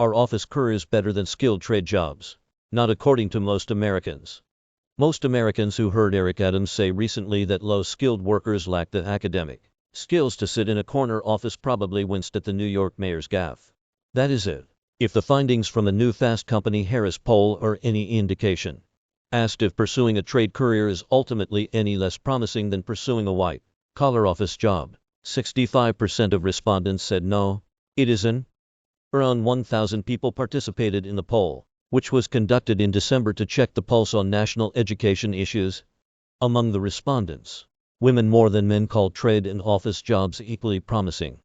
Are office careers better than skilled trade jobs? Not according to most Americans. Most Americans who heard Eric Adams say recently that low-skilled workers lack the academic skills to sit in a corner office probably winced at the New York mayor's gaffe. That is it. If the findings from the new Fast Company Harris poll are any indication. Asked if pursuing a trade career is ultimately any less promising than pursuing a white-collar office job, 65% of respondents said no, it isn't. Around 1,000 people participated in the poll, which was conducted in December to check the pulse on national education issues. Among the respondents, women more than men called trade and office jobs equally promising.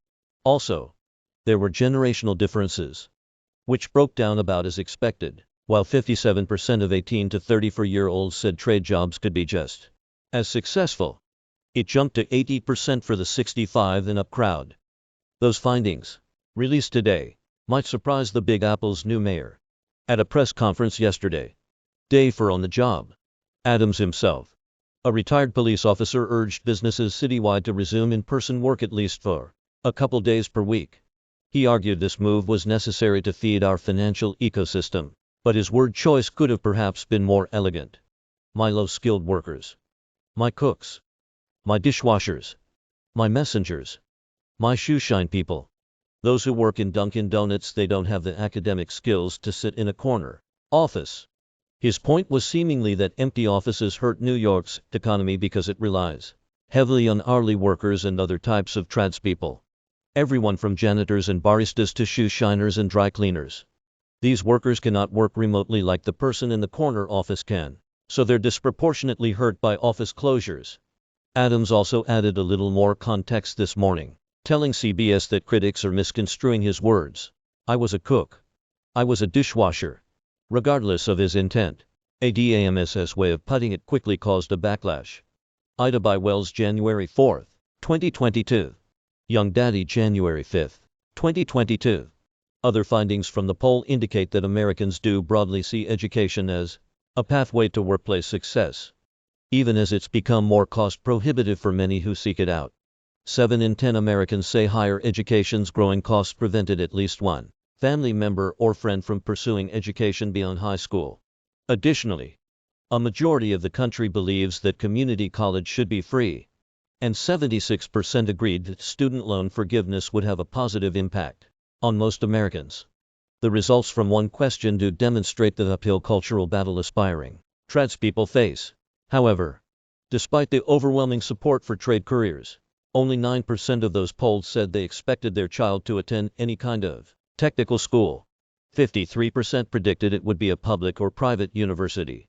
Also, there were generational differences, which broke down about as expected. While 57% of 18 to 34-year-olds said trade jobs could be just as successful, it jumped to 80% for the 65 and up crowd. Those findings, released today, might surprise the Big Apple's new mayor. At a press conference yesterday, day for on the job, Adams himself, a retired police officer, urged businesses citywide to resume in-person work at least for a couple days per week. He argued this move was necessary to feed our financial ecosystem, but his word choice could have perhaps been more elegant. My low-skilled workers, my cooks, my dishwashers, my messengers, my shoeshine people. Those who work in Dunkin Donuts, they don't have the academic skills to sit in a corner office. His point was seemingly that empty offices hurt New York's economy because it relies heavily on hourly workers and other types of tradespeople. Everyone from janitors and baristas to shoe shiners and dry cleaners. These workers cannot work remotely like the person in the corner office can, so they're disproportionately hurt by office closures. Adams also added a little more context this morning, telling CBS that critics are misconstruing his words. I was a cook. I was a dishwasher. Regardless of his intent, Adams's way of putting it quickly caused a backlash. Bae Wells January 4, 2022. Young Daddy January 5, 2022. Other findings from the poll indicate that Americans do broadly see education as a pathway to workplace success, even as it's become more cost-prohibitive for many who seek it out. 7 in 10 Americans say higher education's growing costs prevented at least one family member or friend from pursuing education beyond high school. Additionally, a majority of the country believes that community college should be free, and 76% agreed that student loan forgiveness would have a positive impact on most Americans. The results from one question do demonstrate the uphill cultural battle aspiring tradespeople face. However, despite the overwhelming support for trade careers, only 9% of those polled said they expected their child to attend any kind of technical school. 53% predicted it would be a public or private university.